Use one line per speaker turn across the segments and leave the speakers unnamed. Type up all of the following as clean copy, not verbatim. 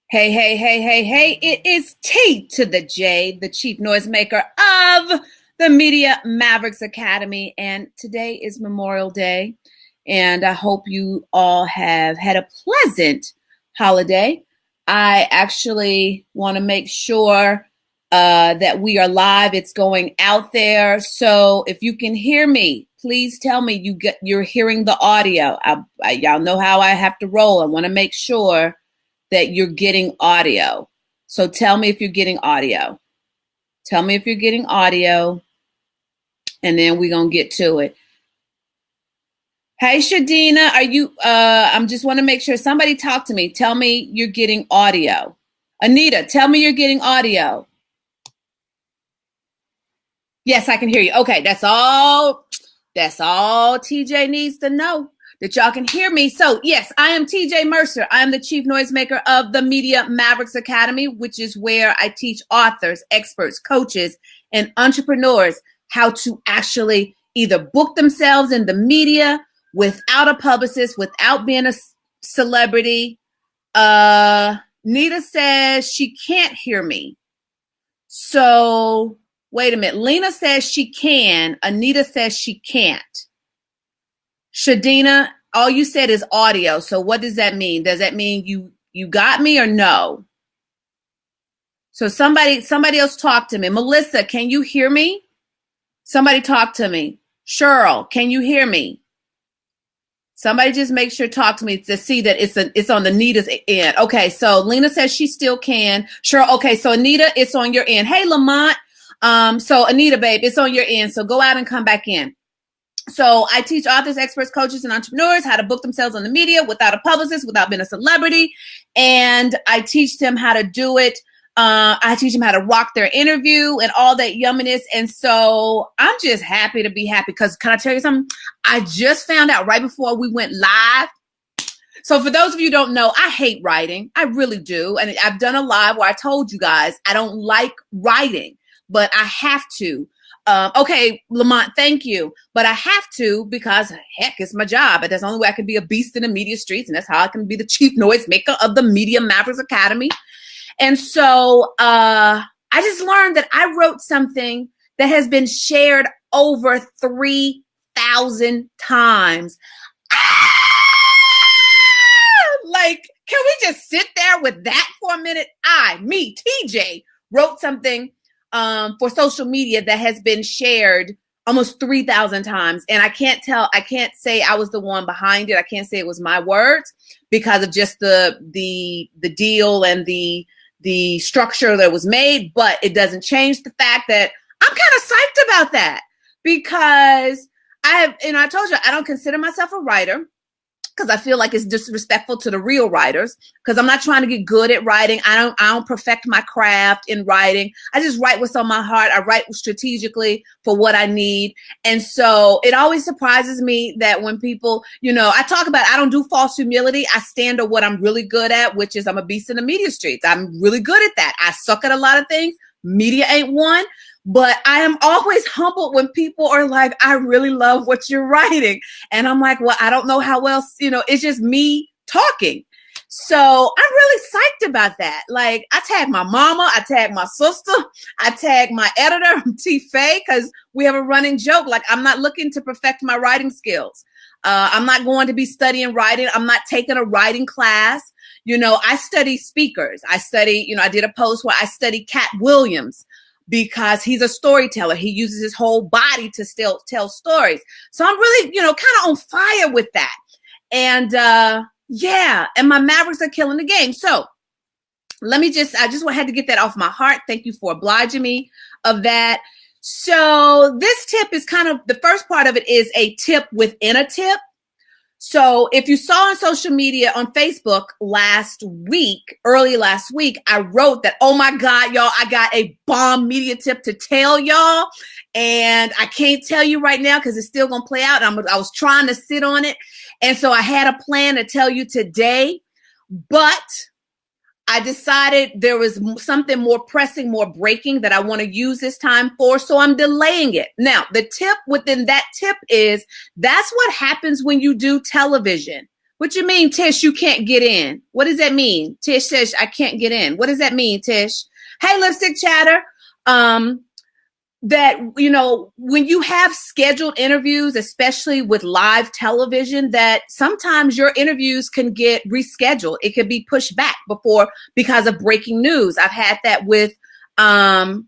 Hey, hey, hey, hey, hey, it is T to the J, the chief noisemaker of the Media Mavericks Academy. And today is Memorial Day. And I hope you all have had a pleasant holiday. I actually want to make sure that we are live. It's going out there. So if you can hear me, please tell me you're hearing the audio. Y'all know how I have to roll. I want to make sure that you're getting audio. So tell me if you're getting audio. Tell me if you're getting audio, and then we're going to get to it. Hey, Shadina, are you, I'm just want to make sure somebody talk to me. Tell me you're getting audio. Anita, tell me you're getting audio. Yes, I can hear you. Okay, that's all TJ needs to know, that y'all can hear me. So yes, I am TJ Mercer. I am the chief noisemaker of the Media Mavericks Academy, which is where I teach authors, experts, coaches, and entrepreneurs how to actually either book themselves in the media without a publicist, without being a celebrity. Nita says she can't hear me. So wait a minute. Lena says she can. Anita says she can't. Shadina, all you said is audio. So what does that mean? Does that mean you got me or no? So somebody else talk to me. Melissa, can you hear me? Somebody talk to me. Cheryl, can you hear me? Somebody just make sure talk to me to see that it's on Anita's end. Okay, so Lena says she still can. Cheryl, okay, so Anita, it's on your end. Hey, Lamont. So Anita, babe, it's on your end. So go out and come back in. So I teach authors, experts, coaches, and entrepreneurs how to book themselves on the media without a publicist, without being a celebrity. And I teach them how to do it. I teach them how to rock their interview and all that yumminess. And so I'm just happy to be happy because can I tell you something? I just found out right before we went live. So for those of you who don't know, I hate writing. I really do. And I've done a live where I told you guys I don't like writing, but I have to. Okay, Lamont, thank you. But I have to because, heck, it's my job. And that's the only way I can be a beast in the media streets. And that's how I can be the chief noisemaker of the Media Mavericks Academy. And so I just learned that I wrote something that has been shared over 3,000 times. Like, can we just sit there with that for a minute? Me, TJ, wrote something for social media that has been shared almost 3,000 times. And I can't say I was the one behind it. I can't say it was my words because of just the deal and the structure that was made, but it doesn't change the fact that I'm kind of psyched about that because I told you, I don't consider myself a writer because I feel like it's disrespectful to the real writers because I'm not trying to get good at writing. I don't perfect my craft in writing. I just write what's on my heart. I write strategically for what I need. And so it always surprises me that when people, I talk about, I don't do false humility. I stand on what I'm really good at, which is I'm a beast in the media streets. I'm really good at that. I suck at a lot of things. Media ain't one. But I am always humbled when people are like, I really love what you're writing. And I'm like, well, I don't know how else, it's just me talking. So I'm really psyched about that. Like I tag my mama, I tag my sister, I tag my editor, T. Faye, because we have a running joke. Like I'm not looking to perfect my writing skills. I'm not going to be studying writing. I'm not taking a writing class. I study speakers. I study, I did a post where I study Cat Williams, because he's a storyteller. He uses his whole body to still tell stories. So I'm really, kind of on fire with that. And and my Mavericks are killing the game. So I just had to get that off my heart. Thank you for obliging me of that. So this tip is kind of, the first part of it is a tip within a tip. So if you saw on social media, on Facebook early last week, I wrote that, oh my God, y'all, I got a bomb media tip to tell y'all. And I can't tell you right now because it's still going to play out. I was trying to sit on it. And so I had a plan to tell you today, but I decided there was something more pressing, more breaking that I want to use this time for. So I'm delaying it. Now, the tip within that tip is that's what happens when you do television. What you mean, Tish, you can't get in? What does that mean? Tish says, I can't get in. What does that mean, Tish? Hey, Lipstick Chatter. That, when you have scheduled interviews, especially with live television, that sometimes your interviews can get rescheduled. It could be pushed back because of breaking news. I've had that with, Anita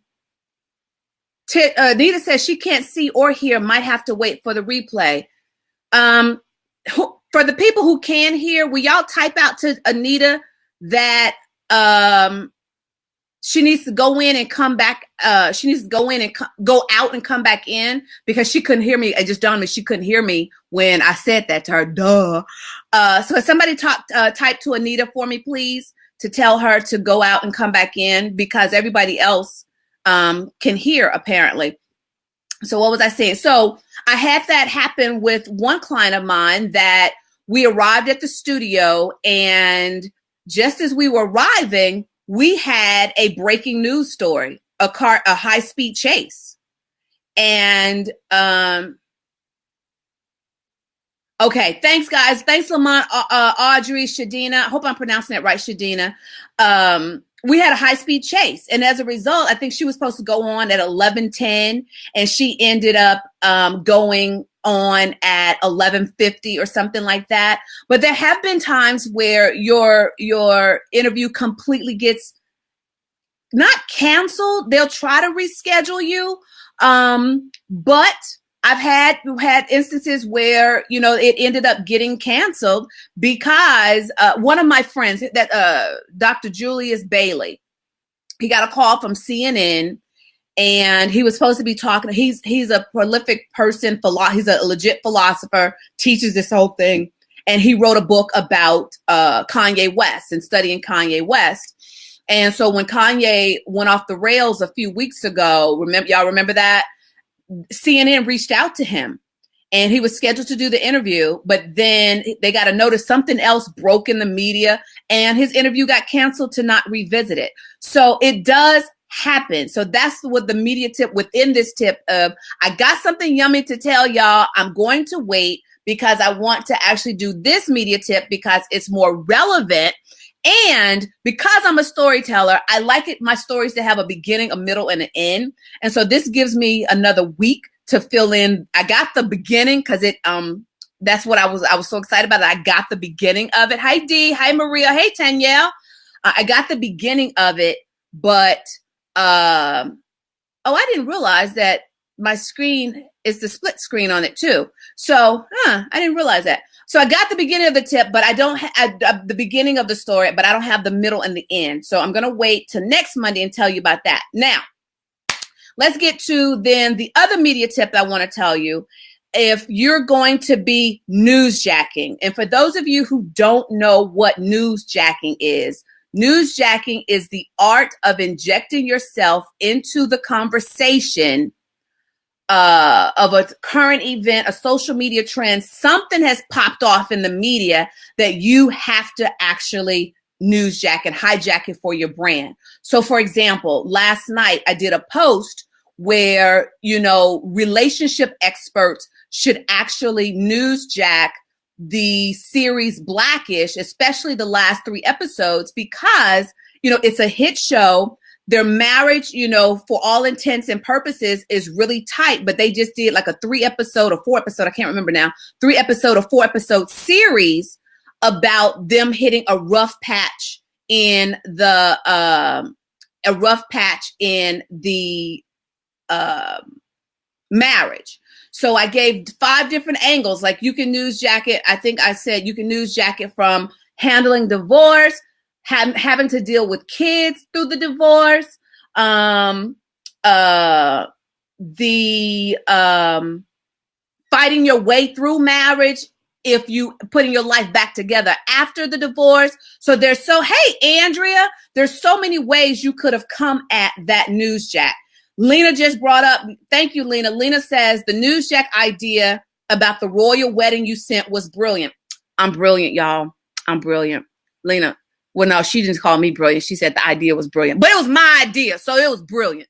says she can't see or hear, might have to wait for the replay. For the people who can hear, will y'all type out to Anita that she needs to go in and come back. She needs to go in and go out and come back in, because she couldn't hear me. It just dawned on me she couldn't hear me when I said that to her. Duh. So if somebody type to Anita for me, please, to tell her to go out and come back in, because everybody else can hear, apparently. So what was I saying? So I had that happen with one client of mine, that we arrived at the studio, and just as we were arriving, we had a breaking news story, a high-speed chase. And, okay, thanks, guys. Thanks, Lamont, Audrey, Shadina. I hope I'm pronouncing that right, Shadina. We had a high-speed chase. And as a result, I think she was supposed to go on at 11:10, and she ended up going on at 11:50 or something like that. But there have been times where your interview completely gets not canceled. They'll try to reschedule you. But I've had instances where, it ended up getting canceled because one of my friends, that Dr. Julius Bailey, he got a call from CNN. And he was supposed to be talking. He's a prolific person. He's a legit philosopher, teaches this whole thing. And he wrote a book about Kanye West and studying Kanye West. And so when Kanye went off the rails a few weeks ago, y'all remember that? CNN reached out to him, and he was scheduled to do the interview. But then they got a notice something else broke in the media, and his interview got canceled to not revisit it. So it does happen. So that's what the media tip within this tip of, I got something yummy to tell y'all. I'm going to wait because I want to actually do this media tip because it's more relevant. And because I'm a storyteller, I like my stories to have a beginning, a middle, and an end. And so this gives me another week to fill in. I got the beginning because that's what I was so excited about it. I got the beginning of it. Hi, Dee. Hi, Maria. Hey, Danielle. I got the beginning of it, but I didn't realize that my screen is the split screen on it too. So, I didn't realize that. So I got the beginning of the tip, but I don't have the beginning of the story, but I don't have the middle and the end. So I'm going to wait till next Monday and tell you about that. Now, let's get to then the other media tip I want to tell you. If you're going to be newsjacking, and for those of you who don't know what newsjacking is the art of injecting yourself into the conversation of a current event, a social media trend. Something has popped off in the media that you have to actually newsjack and hijack it for your brand. So, for example, last night I did a post where, relationship experts should actually newsjack the series Blackish, especially the last 3 episodes, because, it's a hit show. Their marriage, for all intents and purposes is really tight, but they just did like a 3-episode or 4-episode, I can't remember now, 3-episode or 4-episode series about them hitting a rough patch in the marriage. So I gave 5 different angles. Like you can newsjack it. I think I said you can newsjack it from handling divorce, having to deal with kids through the divorce, fighting your way through marriage, if you putting your life back together after the divorce. So hey, Andrea, there's so many ways you could have come at that newsjack. Lena just brought up, thank you, Lena. Lena says the newsjack idea about the royal wedding you sent was brilliant. I'm brilliant, y'all. I'm brilliant. Lena, well, no, she didn't call me brilliant. She said the idea was brilliant, but it was my idea, so it was brilliant.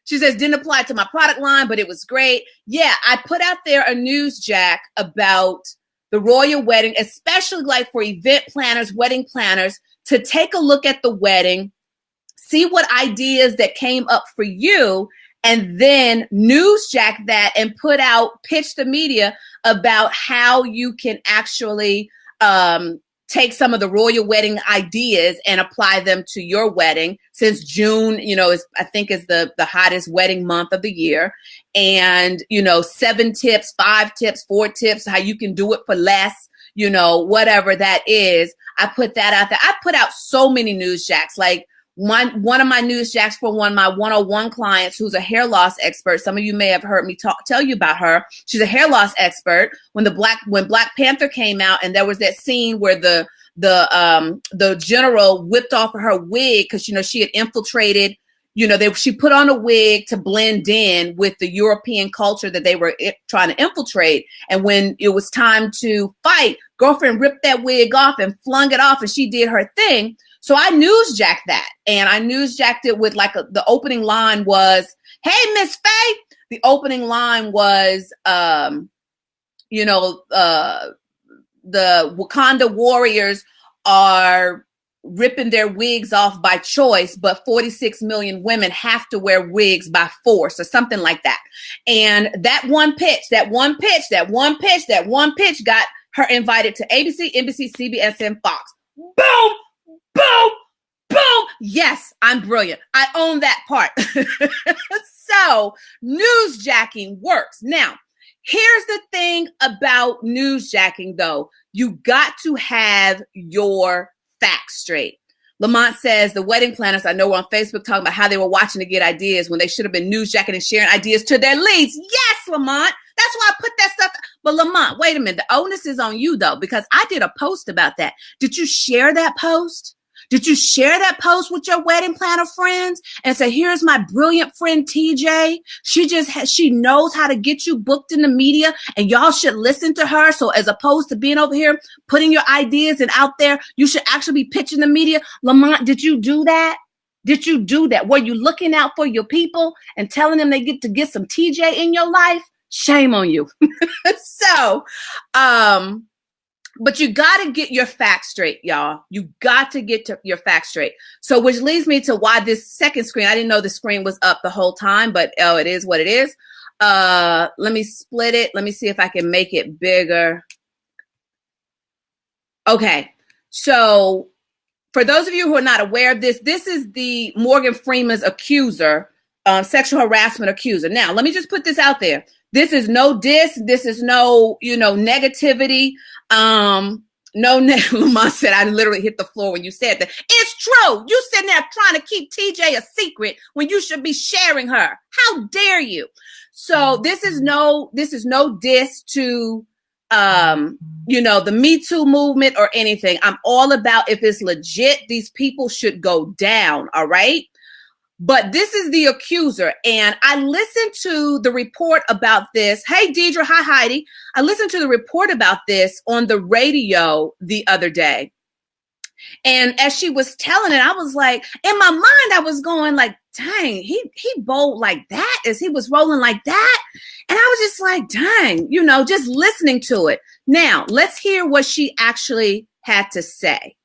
She says, didn't apply to my product line, but it was great. Yeah, I put out there a newsjack about the royal wedding, especially like for event planners, wedding planners, to take a look at the wedding, see what ideas that came up for you, and then newsjack that and pitch the media about how you can actually take some of the royal wedding ideas and apply them to your wedding, since June, I think is the hottest wedding month of the year. And, 7 tips, 5 tips, 4 tips, how you can do it for less, whatever that is. I put that out there. I put out so many newsjacks. Like one of my newsjacks for one of my 101 clients, who's a hair loss expert. Some of you may have heard me tell you about her. She's a hair loss expert. When Black Panther came out, and there was that scene where the general whipped off her wig because she had infiltrated. She put on a wig to blend in with the European culture that they were trying to infiltrate. And when it was time to fight, girlfriend ripped that wig off and flung it off, and she did her thing. So I newsjacked that, and I newsjacked it with the opening line was, "Hey, Miss Faye." The opening line was, the Wakanda warriors are ripping their wigs off by choice, but 46 million women have to wear wigs by force, or something like that. And that one pitch got her invited to ABC, NBC, CBS, and Fox. Boom! Boom, boom. Yes, I'm brilliant. I own that part. So newsjacking works. Now, here's the thing about newsjacking, though. You got to have your facts straight. Lamont says the wedding planners I know were on Facebook talking about how they were watching to get ideas when they should have been newsjacking and sharing ideas to their leads. Yes, Lamont. That's why I put that stuff. But Lamont, wait a minute. The onus is on you, though, because I did a post about that. Did you share that post? Did you share that post with your wedding planner friends and say, here's my brilliant friend TJ. She knows how to get you booked in the media, and y'all should listen to her. So as opposed to being over here putting your ideas and out there, you should actually be pitching the media. Lamont, did you do that? Did you do that? Were you looking out for your people and telling them they get to get some TJ in your life? Shame on you. But you got to get your facts straight, y'all. You got to get your facts straight. So which leads me to why this second screen, I didn't know the screen was up the whole time, but it is what it is. Let me split it. Let me see if I can make it bigger. Okay. So for those of you who are not aware of this, this is the Morgan Freeman's accuser, sexual harassment accuser. Now, let me just put this out there. This is no diss. This is no, negativity. Lamont said, I literally hit the floor when you said that. It's true. You sitting there trying to keep TJ a secret when you should be sharing her. How dare you? So this is no diss to, the Me Too movement or anything. I'm all about, if it's legit, these people should go down. All right. But this is the accuser, and I listened to the report about this. Hey, Deidre. Hi, Heidi. I listened to the report about this on the radio the other day. And as she was telling it, I was like, in my mind, I was going like, dang, he bowled like that as he was rolling like that. And I was just like, dang, just listening to it. Now, let's hear what she actually had to say.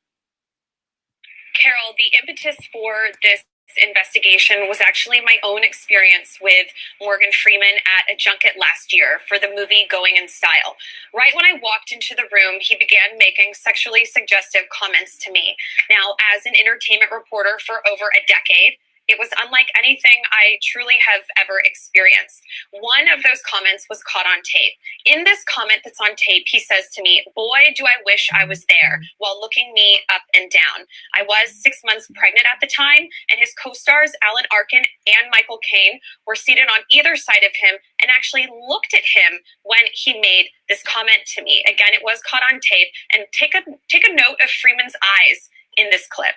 Carol, the impetus for this investigation was actually my own experience with Morgan Freeman at a junket last year for the movie Going in Style. Right when I walked into the room, he began making sexually suggestive comments to me. Now, as an entertainment reporter for over a decade, it was unlike anything I truly have ever experienced. One of those comments was caught on tape. In this comment that's on tape, he says to me, "Boy, do I wish I was there," while looking me up and down. I was 6 months pregnant at the time, and his co-stars Alan Arkin and Michael Caine were seated on either side of him and actually looked at him when he made this comment to me. Again, it was caught on tape, and take a note of Freeman's eyes in this clip.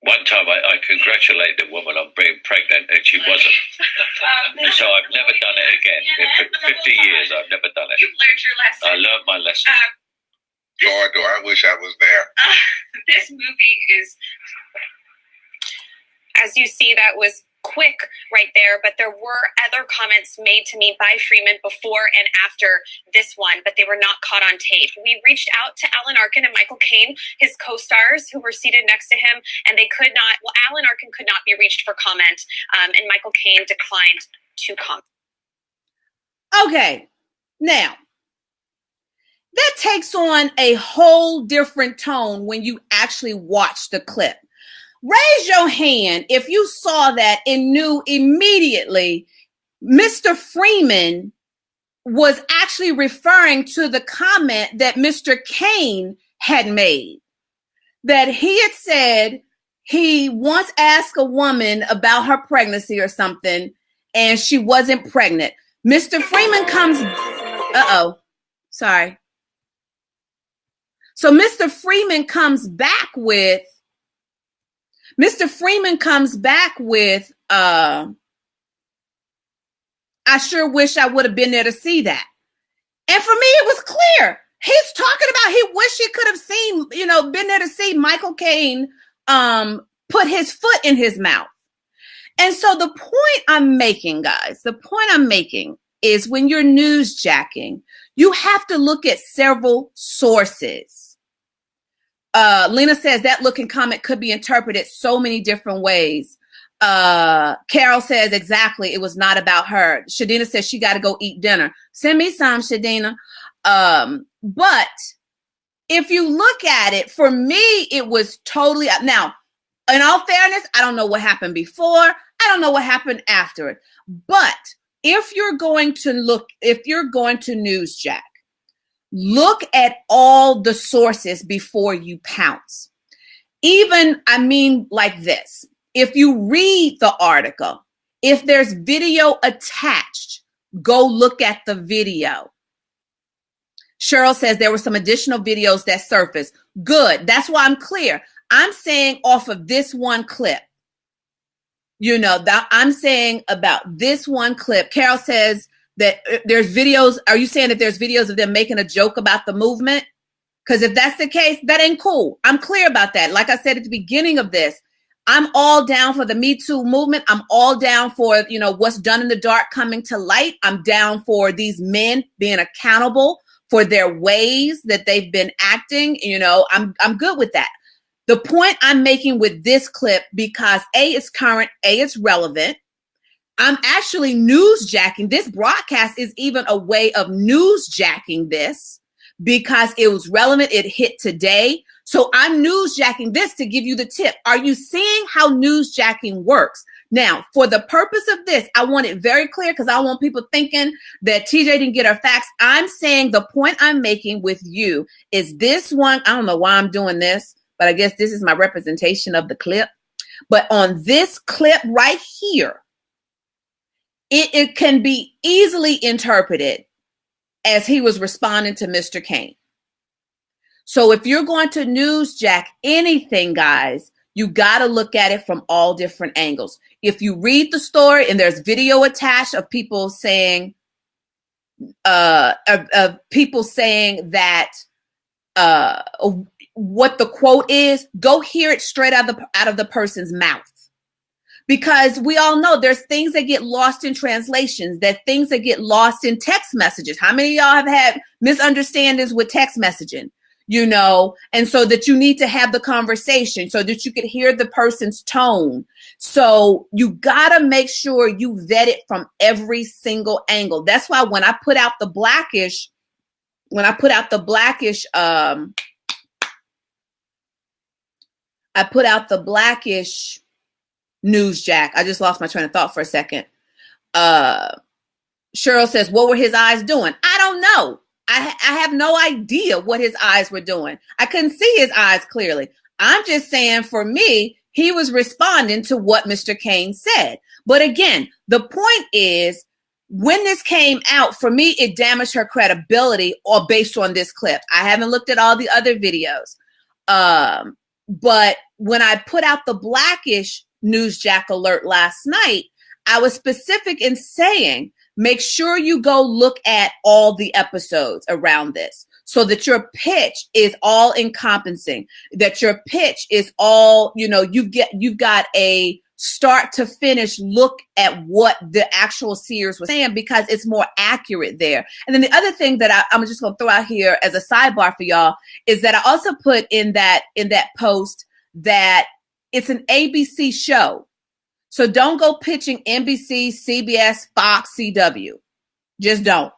One time I congratulated the woman on being pregnant and she wasn't. So I've never done it again. For 50 years, I've never done it.
You've learned your lesson.
I learned my lesson.
Lord, do I wish I was there.
This movie is, as you see, that was quick right there, but there were other comments made to me by Freeman before and after this one, but they were not caught on tape. We reached out to Alan Arkin and Michael Caine, his co-stars who were seated next to him, and they could not, well, Alan Arkin could not be reached for comment, and Michael Caine declined to comment.
Okay, now, that takes on a whole different tone when you actually watch the clip. Raise your hand if you saw that and knew immediately Mr. Freeman was actually referring to the comment that Mr. Caine had made. That he had said he once asked a woman about her pregnancy or something, and she wasn't pregnant. Mr. Freeman comes, sorry. So Mr. Freeman comes back with, I sure wish I would have been there to see that. And for me, it was clear. He's talking about he wish he could have seen, been there to see Michael Caine put his foot in his mouth. And so the point I'm making, guys, is when you're newsjacking, you have to look at several sources. Lena says that looking comment could be interpreted so many different ways. Carol says exactly, it was not about her. Shadina says she got to go eat dinner. Send me some, Shadina. But if you look at it, for me, it was totally, now, in all fairness, I don't know what happened before. I don't know what happened after it. But if you're going to newsjack, look at all the sources before you pounce. Like this. If you read the article, if there's video attached, go look at the video. Cheryl says there were some additional videos that surfaced. Good. That's why I'm clear. I'm saying off of this one clip. That I'm saying about this one clip. Carol says that there's videos. Are you saying that there's videos of them making a joke about the movement? Because if that's the case, that ain't cool. I'm clear about that. Like I said at the beginning of this, I'm all down for the Me Too movement. I'm all down for, what's done in the dark coming to light. I'm down for these men being accountable for their ways that they've been acting. I'm good with that. The point I'm making with this clip, because A, it's current, A, it's relevant. I'm actually newsjacking. This broadcast is even a way of newsjacking this because it was relevant. It hit today. So I'm newsjacking this to give you the tip. Are you seeing how newsjacking works? Now, for the purpose of this, I want it very clear because I want people thinking that TJ didn't get her facts. I'm saying the point I'm making with you is this one. I don't know why I'm doing this, but I guess this is my representation of the clip. But on this clip right here, it can be easily interpreted as he was responding to Mr. Caine. So if you're going to newsjack anything, guys, you got to look at it from all different angles. If you read the story and there's video attached of people saying, that what the quote is, go hear it straight out of the person's mouth. Because we all know there's things that get lost in translations, that things that get lost in text messages. How many of y'all have had misunderstandings with text messaging? And so that you need to have the conversation so that you could hear the person's tone. So you got to make sure you vet it from every single angle. That's why when I put out the Blackish newsjack. I just lost my train of thought for a second. Cheryl says, what were his eyes doing? I don't know. I have no idea what his eyes were doing. I couldn't see his eyes clearly. I'm just saying, for me, he was responding to what Mr. Caine said. But again, the point is, when this came out, for me, it damaged her credibility or based on this clip. I haven't looked at all the other videos. But when I put out the Blackish newsjack alert last night, I was specific in saying, make sure you go look at all the episodes around this so that your pitch is all encompassing, that your pitch is all, you've got a start to finish look at what the actual seers were saying, because it's more accurate there. And then the other thing that I'm just going to throw out here as a sidebar for y'all is that I also put in that post that it's an ABC show. So don't go pitching NBC, CBS, Fox, CW. Just don't.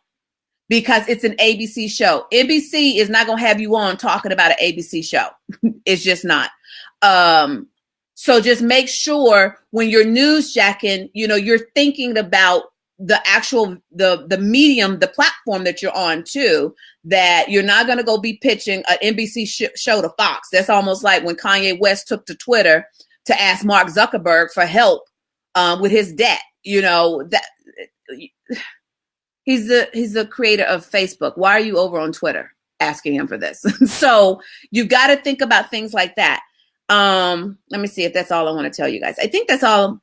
Because it's an ABC show. NBC is not going to have you on talking about an ABC show. It's just not. So just make sure when you're newsjacking, you're thinking about the actual, the medium, the platform that you're on too, that you're not going to go be pitching an NBC show to Fox. That's almost like when Kanye West took to Twitter to ask Mark Zuckerberg for help with his debt. That he's the creator of Facebook. Why are you over on Twitter asking him for this? So you've got to think about things like that. Let me see if that's all I want to tell you guys. I think that's all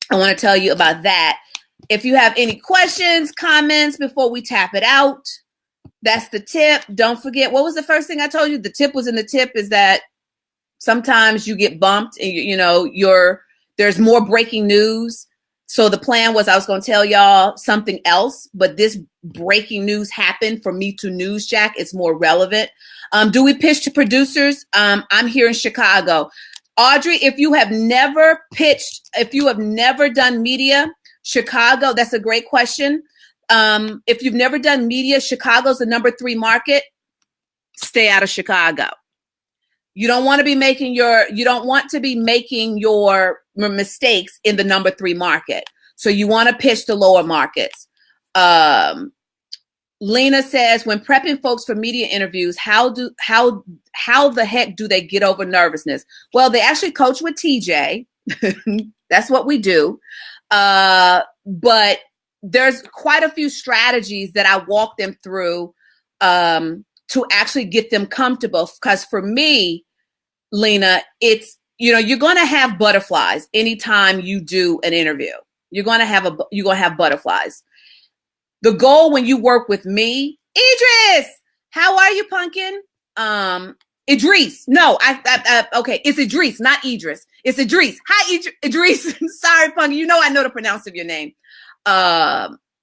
I want to tell you about that. If you have any questions, comments before we tap it out, that's the tip. Don't forget, what was the first thing I told you? The tip was in the tip is that sometimes you get bumped and there's more breaking news. So the plan was I was going to tell y'all something else, but this breaking news happened for me to newsjack. It's more relevant. Do we pitch to producers? I'm here in Chicago. Audrey, if you have never pitched, if you have never done media, Chicago, that's a great question. If you've never done media, Chicago's the number 3 market. Stay out of Chicago. You don't want to be making your mistakes in the number 3 market. So you want to pitch the lower markets. Lena says, when prepping folks for media interviews, how the heck do they get over nervousness? Well, they actually coach with TJ. That's what we do. But there's quite a few strategies that I walk them through to actually get them comfortable. Because for me, Lena, it's, you're going to have butterflies anytime you do an interview. You're going to have butterflies. The goal when you work with me, Idris, how are you, Pumpkin? Idris. No, okay. It's Idris, not Idris. It's Idris. Hi, Idris. Sorry, Pumpkin. I know the pronounce of your name.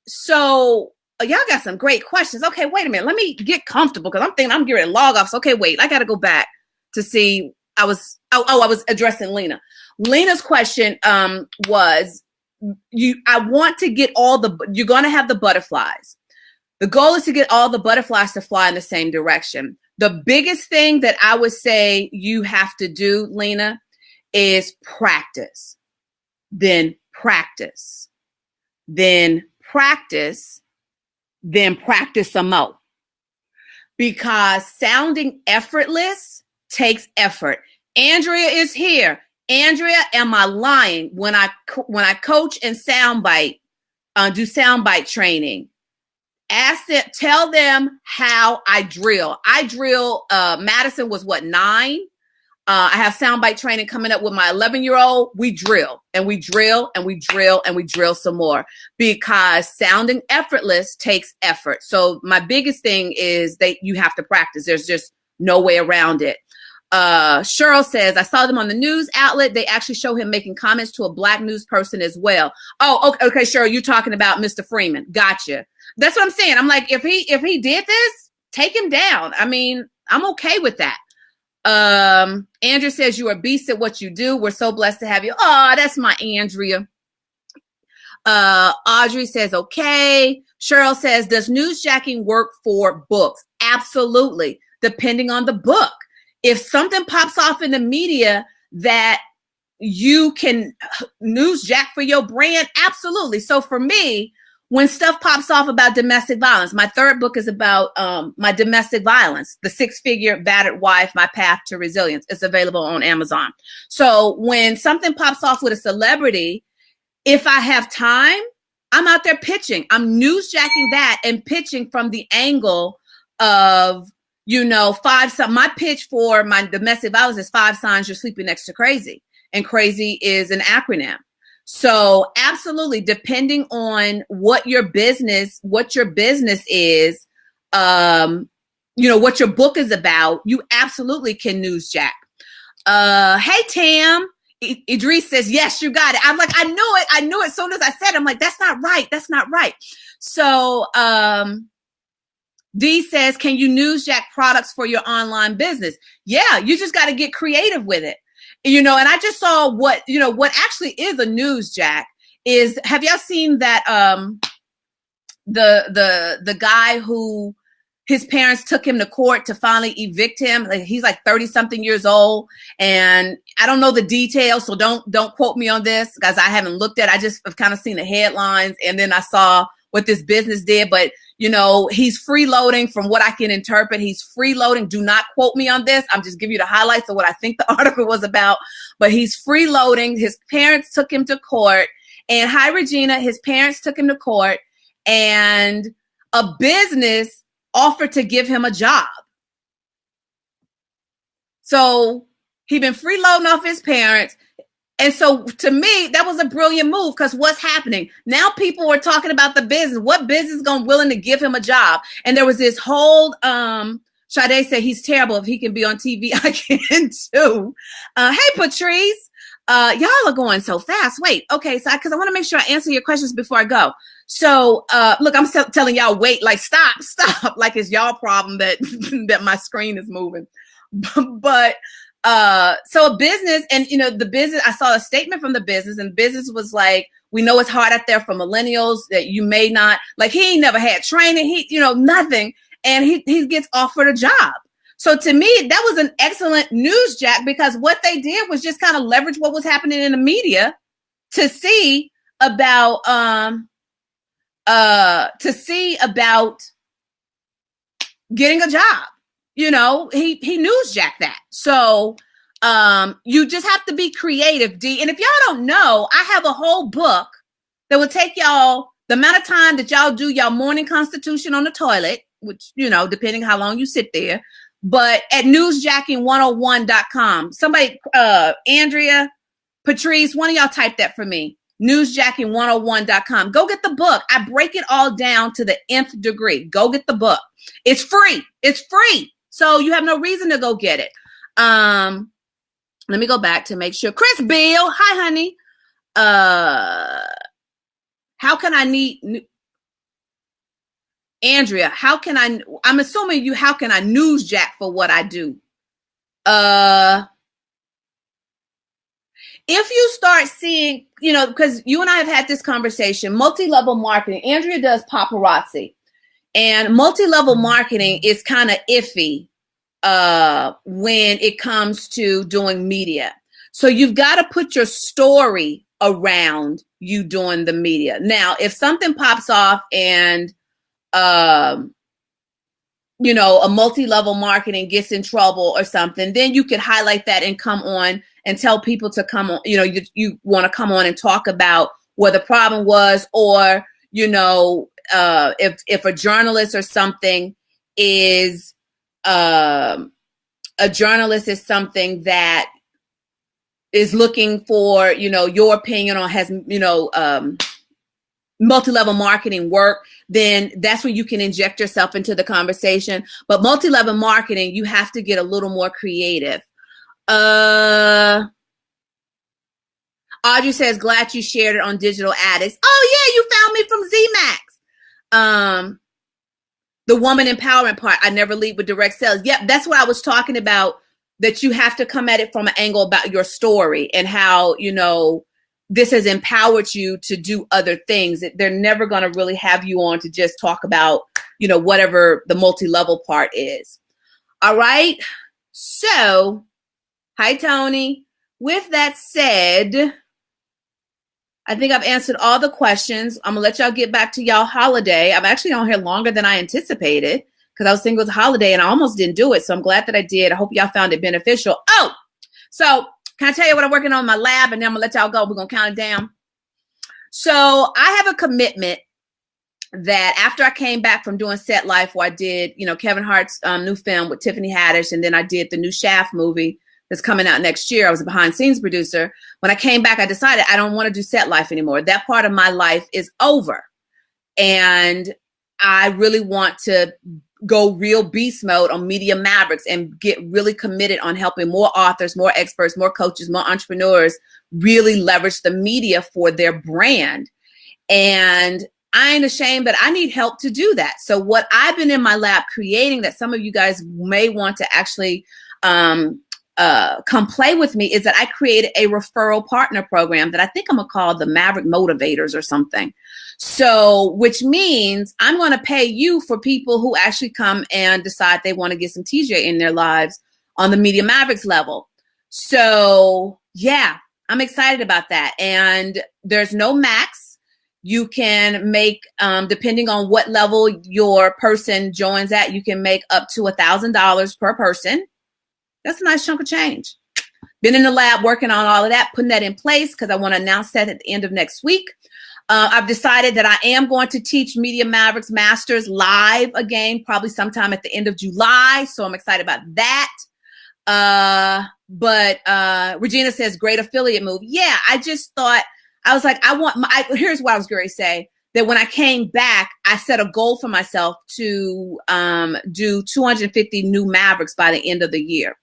So y'all got some great questions. Okay, wait a minute. Let me get comfortable because I'm thinking I'm getting log off. So, okay, wait. I got to go back to see. I was addressing Lena. Lena's question was, I want to get you're going to have the butterflies. The goal is to get all the butterflies to fly in the same direction. The biggest thing that I would say you have to do, Lena, is practice. Then practice. Then practice. Then practice some more. Because sounding effortless takes effort. Andrea is here. Andrea, am I lying? When I coach and soundbite, do soundbite training, ask them, tell them how I drill. Madison was 9? I have soundbite training coming up with my 11-year-old. We drill and we drill and we drill and we drill some more because sounding effortless takes effort. So my biggest thing is that you have to practice. There's just no way around it. Cheryl says, I saw them on the news outlet. They actually show him making comments to a black news person as well. Oh, okay, Cheryl, you're talking about Mr. Freeman. Gotcha. That's what I'm saying. I'm like, if he did this, take him down. I mean, I'm okay with that. Andrea says, you are a beast at what you do. We're so blessed to have you. Oh, that's my Andrea. Audrey says, okay. Cheryl says, does newsjacking work for books? Absolutely. Depending on the book. If something pops off in the media that you can newsjack for your brand, absolutely. So for me, when stuff pops off about domestic violence, my 3rd book is about my domestic violence, The 6-Figure Battered Wife, My Path to Resilience. It's available on Amazon. So when something pops off with a celebrity, if I have time, I'm out there pitching. I'm newsjacking that and pitching from the angle of, 5 signs. My pitch for my domestic violence is 5 signs you're sleeping next to crazy. And crazy is an acronym. So absolutely, depending on what your business is, what your book is about, you absolutely can newsjack. Hey, Tam, Idris says, yes, you got it. I'm like, I knew it. I knew it as soon as I said it. I'm like, that's not right. That's not right. So D says, can you newsjack products for your online business? Yeah, you just got to get creative with it. And I just saw what actually is a newsjack is, have y'all seen that the guy who his parents took him to court to finally evict him? Like, he's like 30 something years old, and I don't know the details, so don't quote me on this because I haven't looked at it. I just have kind of seen the headlines, and then I saw what this business did. But he's freeloading from what I can interpret. He's freeloading. Do not quote me on this. I'm just giving you the highlights of what I think the article was about. But he's freeloading. His parents took him to court. And hi, Regina, his parents took him to court, and a business offered to give him a job. So he'd been freeloading off his parents. And so to me, that was a brilliant move, because what's happening? Now people are talking about the business. What business is willing to give him a job? And there was this whole, Sade said he's terrible. If he can be on TV, I can too. Hey, Patrice, y'all are going so fast. Wait, okay, so because I want to make sure I answer your questions before I go. So look, I'm telling y'all, wait, like stop, like it's y'all problem that that my screen is moving. But so a business, and the business, I saw a statement from the business, and business was like, we know it's hard out there for millennials that you may not, like, he ain't never had training, nothing, and he gets offered a job. So to me, that was an excellent newsjack, because what they did was just kind of leverage what was happening in the media to see about getting a job. He newsjacked that. So you just have to be creative, D. And if y'all don't know, I have a whole book that will take y'all the amount of time that y'all do y'all morning constitution on the toilet, which, depending how long you sit there, but at newsjacking101.com. Somebody, Andrea, Patrice, one of y'all type that for me. Newsjacking101.com. Go get the book. I break it all down to the nth degree. Go get the book. It's free. It's free. So you have no reason to go get it. Let me go back to make sure. Chris Bill, hi, honey. How can I need Andrea? I'm assuming how can I newsjack for what I do? If you start seeing, because you and I have had this conversation, multi-level marketing. Andrea does paparazzi, and multi-level marketing is kind of iffy when it comes to doing media. So you've got to put your story around you doing the media. Now, if something pops off and, a multi-level marketing gets in trouble or something, then you could highlight that and come on and tell people to come on, you want to come on and talk about what the problem was, or, if a journalist or something is, a journalist is something that is looking for, your opinion on, has, multi-level marketing work, then that's when you can inject yourself into the conversation. But multi-level marketing, you have to get a little more creative. Audrey says, glad you shared it on Digital Addicts. Oh yeah, you found me from ZMax. The woman empowerment part, I never lead with direct sales. Yep, that's what I was talking about, that you have to come at it from an angle about your story and how, this has empowered you to do other things. They're never going to really have you on to just talk about, whatever the multi-level part is. All right. So, hi, Tony. With that said, I think I've answered all the questions. I'm going to let y'all get back to y'all holiday. I'm actually on here longer than I anticipated because I was thinking it was a holiday and I almost didn't do it. So I'm glad that I did. I hope y'all found it beneficial. Oh, so can I tell you what I'm working on in my lab, and then I'm going to let y'all go. We're going to count it down. So I have a commitment that after I came back from doing Set Life, where I did, Kevin Hart's new film with Tiffany Haddish, and then I did the new Shaft movie that's coming out next year. I was a behind scenes producer. When I came back, I decided I don't want to do Set Life anymore. That part of my life is over. And I really want to go real beast mode on Media Mavericks and get really committed on helping more authors, more experts, more coaches, more entrepreneurs really leverage the media for their brand. And I ain't ashamed, but I need help to do that. So what I've been in my lab creating that some of you guys may want to actually come play with me is that I created a referral partner program that I think I'm gonna call the Maverick Motivators or something. So, which means I'm going to pay you for people who actually come and decide they want to get some TJ in their lives on the Media Mavericks level. So, yeah, I'm excited about that. And there's no max. You can make, depending on what level your person joins at, you can make up to $1,000 per person. That's a nice chunk of change. Been in the lab working on all of that, putting that in place because I want to announce that at the end of next week. I've decided that I am going to teach Media Mavericks Masters live again, probably sometime at the end of July. So I'm excited about that. But Regina says, great affiliate move. Yeah, I just thought, I was like, here's what I was going to say, that when I came back, I set a goal for myself to do 250 new Mavericks by the end of the year.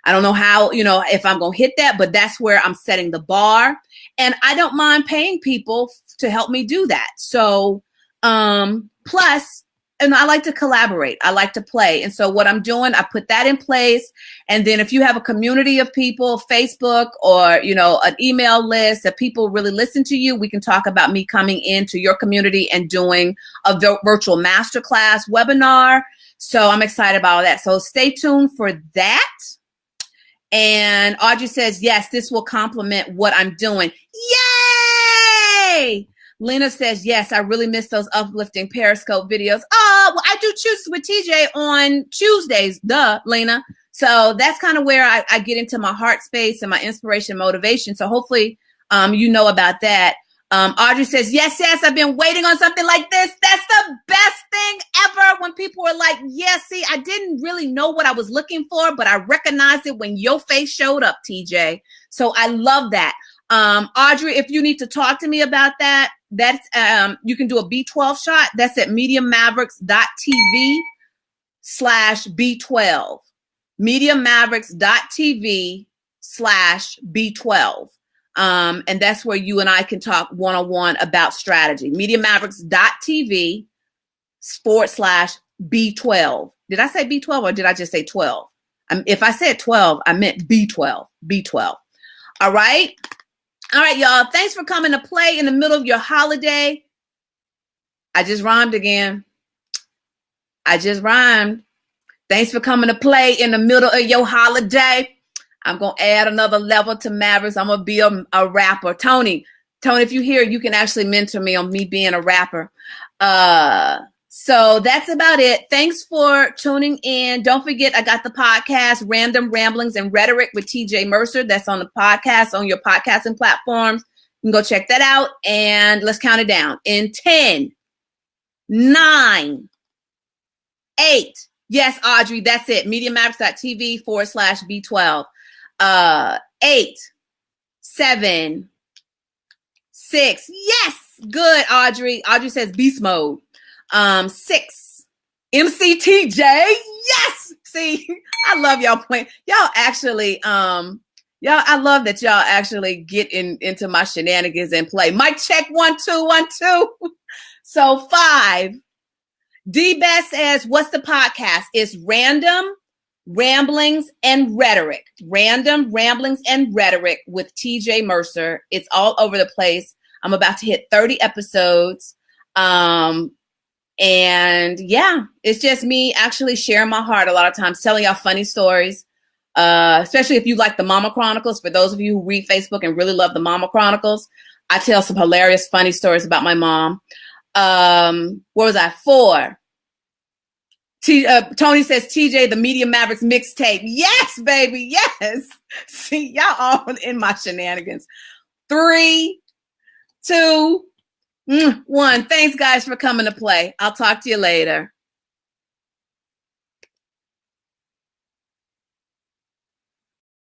I don't know how, if I'm going to hit that, but that's where I'm setting the bar. And I don't mind paying people to help me do that. So, plus, and I like to collaborate. I like to play. And so what I'm doing, I put that in place. And then if you have a community of people, Facebook or, an email list that people really listen to you, we can talk about me coming into your community and doing a virtual masterclass webinar. So I'm excited about that. So stay tuned for that. And Audrey says, yes, this will complement what I'm doing. Yay! Lena says, yes, I really miss those uplifting Periscope videos. Oh, well, I do Choose with TJ on Tuesdays, Lena. So that's kind of where I get into my heart space and my inspiration and motivation. So hopefully you know about that. Audrey says, yes, I've been waiting on something like this. That's the best thing ever when people are like, yeah, see, I didn't really know what I was looking for, but I recognized it when your face showed up, TJ. So I love that. Audrey, if you need to talk to me about that, that's you can do a B12 shot. That's at MediaMavericks.tv/B12. MediaMavericks.tv/B12. And that's where you and I can talk one-on-one about strategy. MediaMavericks.tv/B12. Did I say B12 or did I just say 12? If I said 12, I meant B12. B12. All right. All right, y'all. Thanks for coming to play in the middle of your holiday. I just rhymed again. Thanks for coming to play in the middle of your holiday. I'm going to add another level to Mavericks. I'm going to be a rapper. Tony, if you're here, you can actually mentor me on me being a rapper. So that's about it. Thanks for tuning in. Don't forget, I got the podcast, Random Ramblings and Rhetoric with TJ Mercer. That's on the podcast, on your podcasting platforms. You can go check that out. And let's count it down. In 10, 9, 8. Yes, Audrey, that's it. MediaMavericks.tv/B12. 8, 7, 6. Yes, good, Audrey. Audrey says beast mode. 6, MCTJ. Yes. See, I love y'all playing. Y'all actually, I love that y'all actually get into my shenanigans and play. Mic check 1 2 1 2. So 5. D-Best says, what's the podcast? It's Random Ramblings and Rhetoric. Random Ramblings and Rhetoric with TJ Mercer. It's all over the place. I'm about to hit 30 episodes. And yeah, it's just me actually sharing my heart a lot of times, telling y'all funny stories, especially if you like the Mama Chronicles. For those of you who read Facebook and really love the Mama Chronicles, I tell some hilarious, funny stories about my mom. Where was I? 4. Tony says, TJ, the Media Mavericks mixtape. Yes, baby. Yes. See, y'all all in my shenanigans. 3, 2, 1. Thanks, guys, for coming to play. I'll talk to you later.